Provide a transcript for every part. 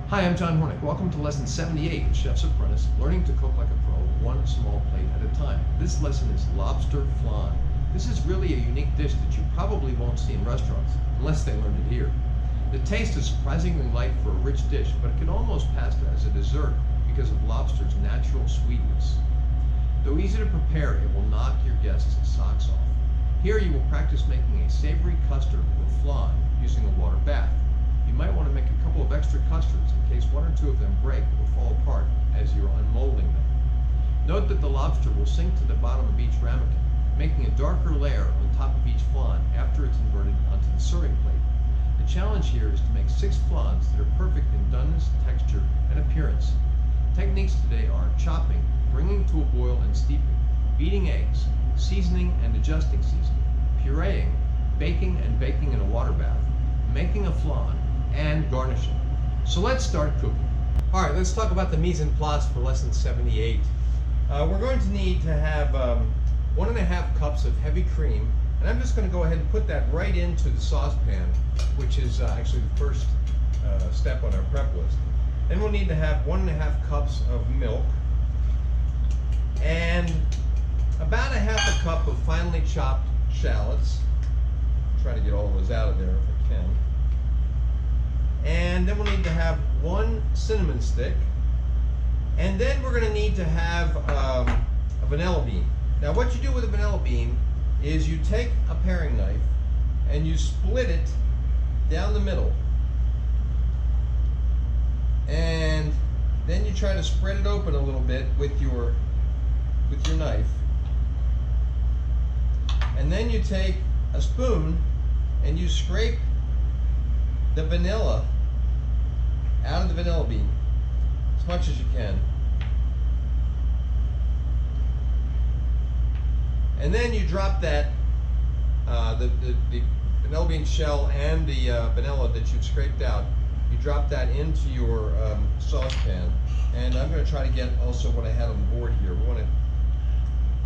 Hi, I'm John Hornick. Welcome to Lesson 78, Chef's Apprentice, Learning to Cook Like a Pro, one small plate at a time. This lesson is Lobster Flan. This is really a unique dish that you probably won't see in restaurants, unless they learned it here. The taste is surprisingly light for a rich dish, but it can almost pass as a dessert because of lobster's natural sweetness. Though easy to prepare, it will knock your guests' socks off. Here you will practice making a savory custard or flan using a water bath. You might want to make a couple of extra custards in case one or two of them break or fall apart as you're unmolding them. Note that the lobster will sink to the bottom of each ramekin, making a darker layer on top of each flan after it's inverted onto the serving plate. The challenge here is to make 6 flans that are perfect in doneness, texture, and appearance. Techniques today are chopping, bringing to a boil and steeping, beating eggs, seasoning and adjusting seasoning, pureeing, baking and baking in a water bath, making a flan, and garnishing. So let's start cooking. All right, let's talk about the mise en place for lesson 78. We're going to need to have 1.5 cups of heavy cream, and I'm just going to go ahead and put that right into the saucepan, which is actually the first step on our prep list. Then we'll need to have 1.5 cups of milk and about 1/2 cup of finely chopped shallots. Try to get all of those out of there if I can. And then we'll need to have 1 cinnamon stick. And then we're going to need to have a vanilla bean. Now what you do with a vanilla bean is you take a paring knife and you split it down the middle. And then you try to spread it open a little bit with your knife. And then you take a spoon and you scrape the vanilla out of the vanilla bean as much as you can. And then you drop that, the vanilla bean shell and the vanilla that you've scraped out, you drop that into your saucepan. And I'm going to try to get also what I had on the board here. We want to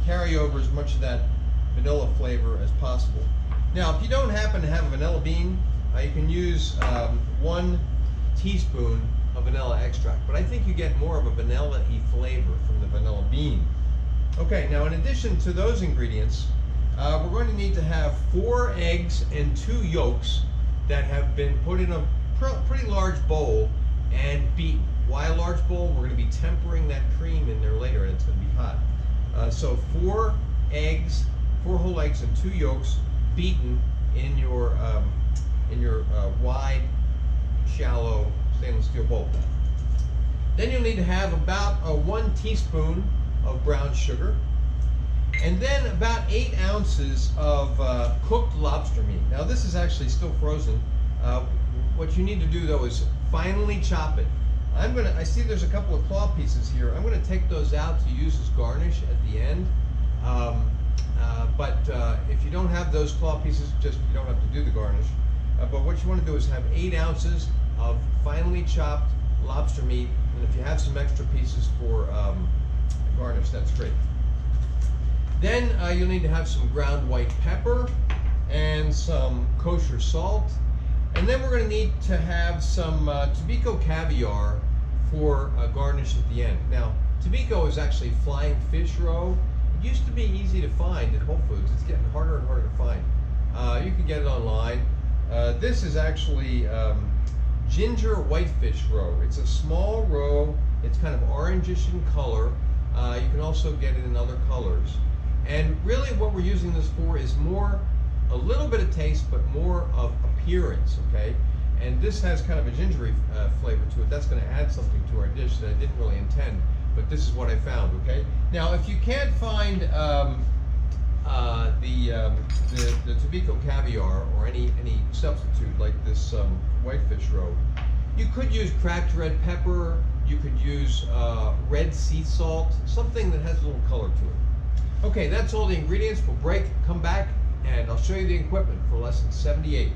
carry over as much of that vanilla flavor as possible. Now, if you don't happen to have a vanilla bean, you can use 1 teaspoon of vanilla extract, but I think you get more of a vanilla-y flavor from the vanilla bean. Okay, now in addition to those ingredients, we're going to need to have 4 eggs and 2 yolks that have been put in a pretty large bowl and beaten. Why a large bowl? We're going to be tempering that cream in there later and it's going to be hot. So 4 eggs, 4 whole eggs and 2 yolks beaten in your wide, shallow stainless steel bowl. Then you'll need to have about 1 teaspoon of brown sugar, and then about 8 ounces of cooked lobster meat. Now this is actually still frozen. What you need to do though is finely chop it. I see there's a couple of claw pieces here. I'm going to take those out to use as garnish at the end. But if you don't have those claw pieces, you don't have to do the garnish. But what you want to do is have 8 ounces of finely chopped lobster meat, and if you have some extra pieces for garnish, that's great. Then you'll need to have some ground white pepper and some kosher salt, and then we're going to need to have some tobiko caviar for garnish at the end. Now, tobiko is actually flying fish roe. It used to be easy to find at Whole Foods. It's getting harder and harder to find. You can get it online. This is actually ginger whitefish roe. It's a small roe. It's kind of orangish in color. You can also get it in other colors. And really what we're using this for is a little bit of taste, but more of appearance, okay? And this has kind of a gingery flavor to it. That's going to add something to our dish that I didn't really intend, but this is what I found, okay? Now, if you can't find the tobiko caviar or any substitute like this whitefish roe, you could use cracked red pepper. You could use red sea salt, something that has a little color to it. Okay, that's all the ingredients. We'll break, come back, and I'll show you the equipment for lesson 78.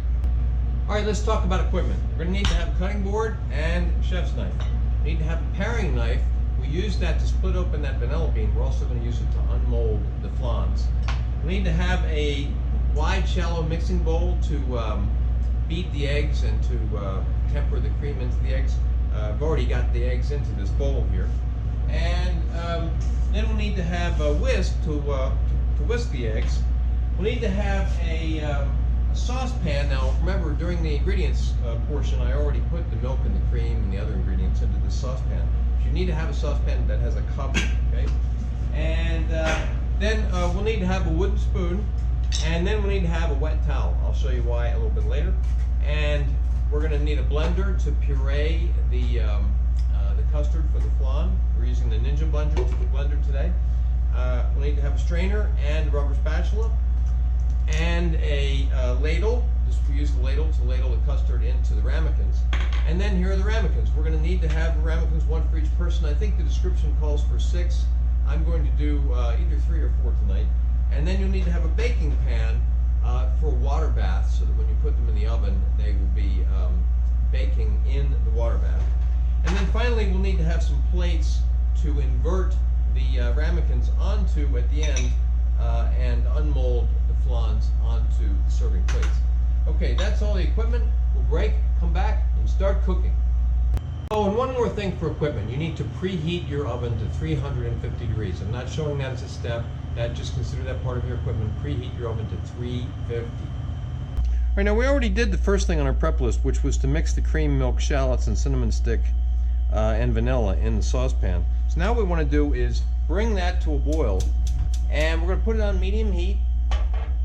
All right, let's talk about equipment. We're going to need to have a cutting board and a chef's knife. We need to have a paring knife. We use that to split open that vanilla bean. We're also going to use it to unmold the flans. We need to have a wide, shallow mixing bowl to beat the eggs and to temper the cream into the eggs. I've already got the eggs into this bowl here. And then we'll need to have a whisk to whisk the eggs. We'll need to have a saucepan. Now remember, during the ingredients portion, I already put the milk and the cream and the other ingredients into the saucepan. So you need to have a saucepan that has a cover, okay? And then we'll need to have a wooden spoon, and then we'll need to have a wet towel. I'll show you why a little bit later. And we're going to need a blender to puree the custard for the flan. We're using the Ninja blender today. We'll need to have a strainer and a rubber spatula and a ladle. We use the ladle to ladle the custard into the ramekins. And then here are the ramekins. We're going to need to have the ramekins, one for each person. I think the description calls for 6. I'm going to do either 3 or 4 tonight. And then you'll need to have a baking pan for a water bath, so that when you put them in the oven, they will be baking in the water bath. And then finally, we'll need to have some plates to invert the ramekins onto at the end and unmold the flans onto the serving plates. Okay, that's all the equipment. We'll break, come back, and start cooking. Oh, and one more thing for equipment. You need to preheat your oven to 350 degrees. I'm not showing that as a step. Just consider that part of your equipment. Preheat your oven to 350. All right, now we already did the first thing on our prep list, which was to mix the cream, milk, shallots, and cinnamon stick and vanilla in the saucepan. So now what we want to do is bring that to a boil, and we're going to put it on medium heat,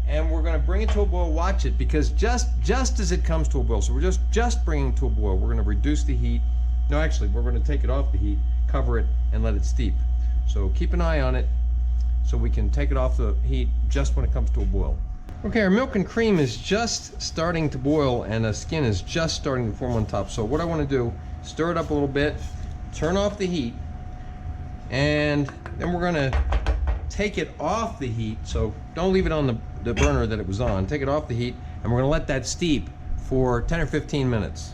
and we're going to bring it to a boil. Watch it, because just as it comes to a boil, so we're just bringing it to a boil, we're going to reduce the heat. No, actually, we're going to take it off the heat, cover it, and let it steep. So keep an eye on it so we can take it off the heat just when it comes to a boil. Okay, our milk and cream is just starting to boil, and the skin is just starting to form on top. So what I want to do, stir it up a little bit, turn off the heat, and then we're going to take it off the heat. So don't leave it on the burner that it was on. Take it off the heat, and we're going to let that steep for 10 or 15 minutes.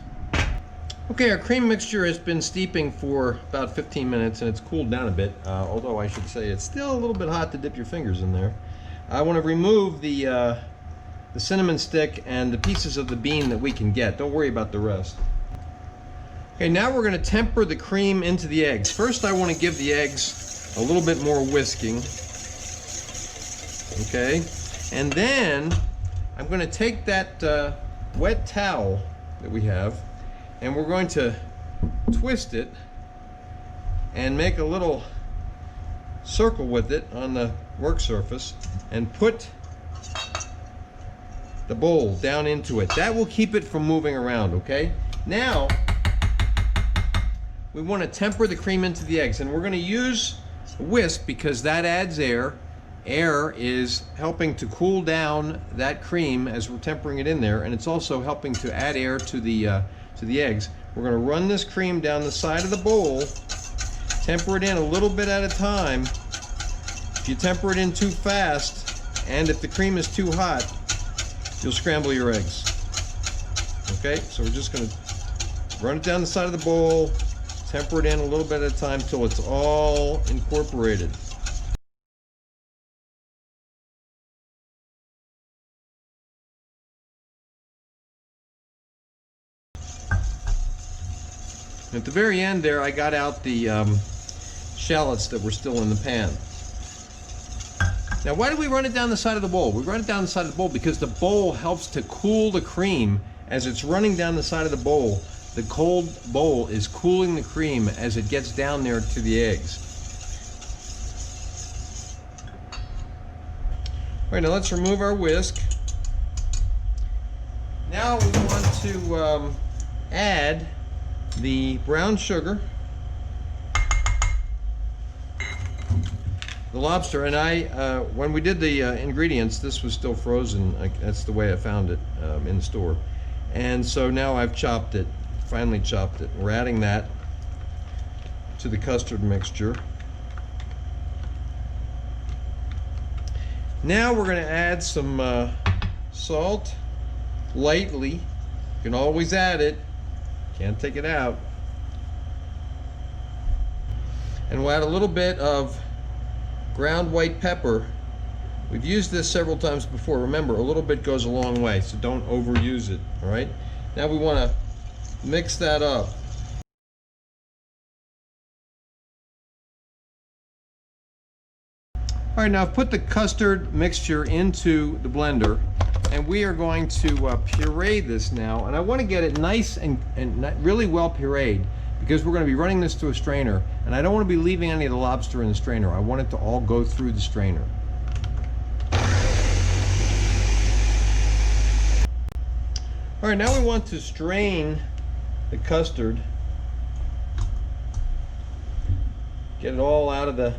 Okay, our cream mixture has been steeping for about 15 minutes, and it's cooled down a bit, although I should say it's still a little bit hot to dip your fingers in there. I want to remove the cinnamon stick and the pieces of the bean that we can get. Don't worry about the rest. Okay, now we're going to temper the cream into the eggs. First, I want to give the eggs a little bit more whisking. Okay, and then I'm going to take that wet towel that we have, and we're going to twist it and make a little circle with it on the work surface and put the bowl down into it. That will keep it from moving around, okay? Now, we want to temper the cream into the eggs, and we're going to use a whisk because that adds air. Air is helping to cool down that cream as we're tempering it in there, and it's also helping to add air to the eggs. We're going to run this cream down the side of the bowl, temper it in a little bit at a time. If you temper it in too fast, and if the cream is too hot, you'll scramble your eggs. Okay, so we're just going to run it down the side of the bowl, temper it in a little bit at a time till it's all incorporated. At the very end there, I got out the shallots that were still in the pan. Now, why do we run it down the side of the bowl? We run it down the side of the bowl because the bowl helps to cool the cream as it's running down the side of the bowl. The cold bowl is cooling the cream as it gets down there to the eggs. All right, now let's remove our whisk. Now we want to add the brown sugar, the lobster, and when we did the ingredients, this was still frozen. That's the way I found it in the store. And so now I've chopped it, finally chopped it. We're adding that to the custard mixture. Now we're going to add some salt, lightly. You can always add it. Can't take it out. And we'll add a little bit of ground white pepper. We've used this several times before. Remember, a little bit goes a long way, so don't overuse it, all right? Now we want to mix that up. All right, now I've put the custard mixture into the blender, and we are going to puree this now. And I want to get it nice and really well pureed, because we're going to be running this through a strainer, and I don't want to be leaving any of the lobster in the strainer. I want it to all go through the strainer. All right, now we want to strain the custard. Get it all out of the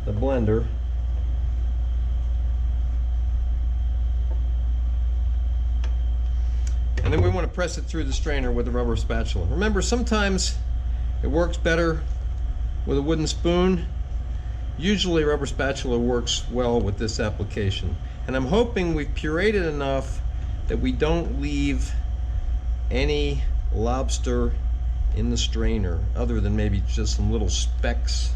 blender. And then we want to press it through the strainer with a rubber spatula. Remember, sometimes it works better with a wooden spoon. Usually a rubber spatula works well with this application. And I'm hoping we've pureed it enough that we don't leave any lobster in the strainer, other than maybe just some little specks.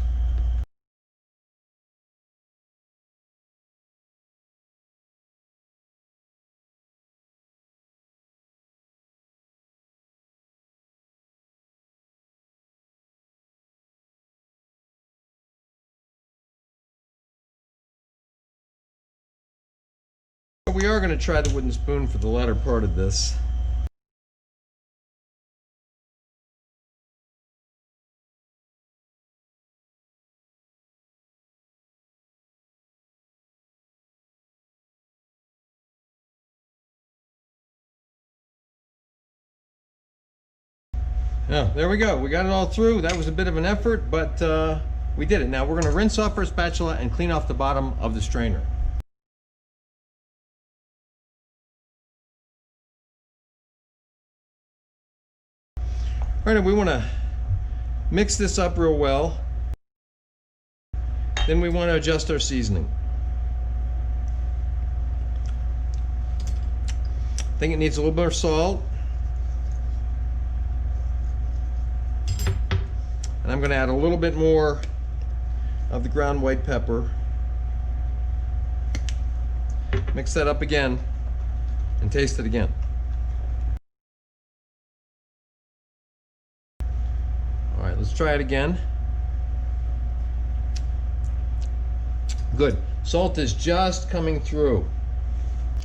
We are going to try the wooden spoon for the latter part of this. Yeah, there we go. We got it all through. That was a bit of an effort, but we did it. Now we're going to rinse off our spatula and clean off the bottom of the strainer. All right, we want to mix this up real well. Then we want to adjust our seasoning. I think it needs a little bit of salt. And I'm going to add a little bit more of the ground white pepper. Mix that up again and taste it again. All right, let's try it again. Good. Salt is just coming through.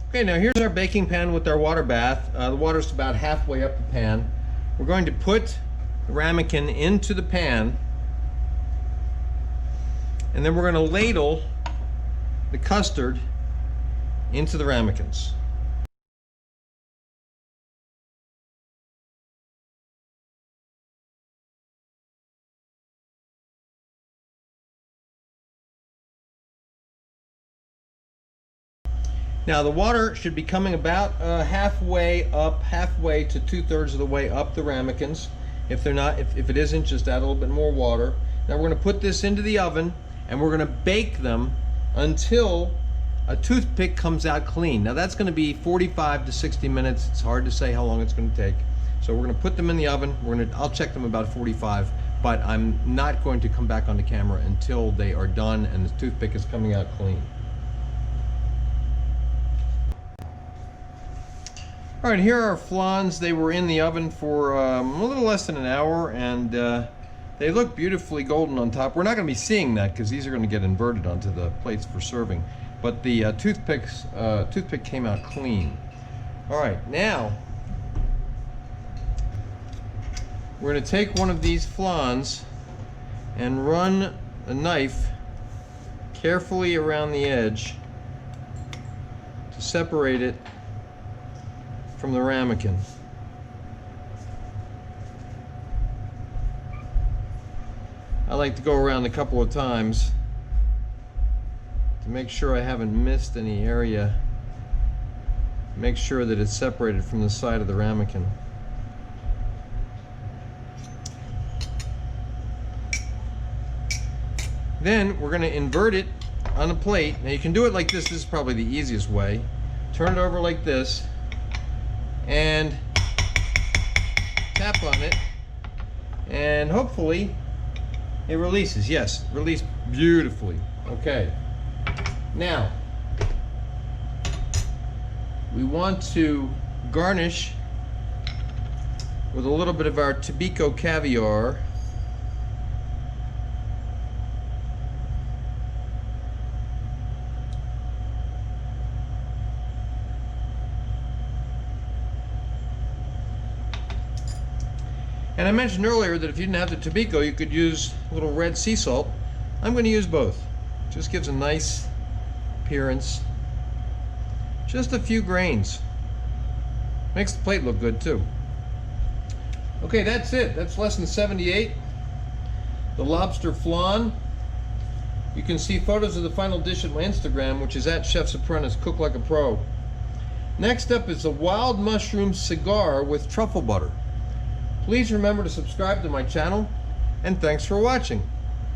Okay, now here's our baking pan with our water bath. The water's about halfway up the pan. We're going to put the ramekin into the pan, and then we're going to ladle the custard into the ramekins. Now the water should be coming about halfway up, halfway to 2/3 of the way up the ramekins. If they're not, if it isn't, just add a little bit more water. Now we're going to put this into the oven, and we're going to bake them until a toothpick comes out clean. Now that's going to be 45 to 60 minutes. It's hard to say how long it's going to take. So we're going to put them in the oven. I'll check them about 45, but I'm not going to come back on the camera until they are done and the toothpick is coming out clean. All right, here are our flans. They were in the oven for a little less than an hour, and they look beautifully golden on top. We're not going to be seeing that because these are going to get inverted onto the plates for serving. But the toothpick came out clean. All right, now we're going to take one of these flans and run a knife carefully around the edge to separate it from the ramekin. I like to go around a couple of times to make sure I haven't missed any area. Make sure that it's separated from the side of the ramekin. Then we're going to invert it on a plate. Now you can do it like this. This is probably the easiest way. Turn it over like this and tap on it, and hopefully it releases. Yes, released beautifully. Okay, now we want to garnish with a little bit of our tobiko caviar. And I mentioned earlier that if you didn't have the tobiko, you could use a little red sea salt. I'm going to use both. Just gives a nice appearance. Just a few grains. Makes the plate look good too. Okay, that's it. That's lesson 78. The lobster flan. You can see photos of the final dish at my Instagram, which is at Chef's Apprentice, Cook Like a Pro. Next up is the wild mushroom cigar with truffle butter. Please remember to subscribe to my channel, and thanks for watching.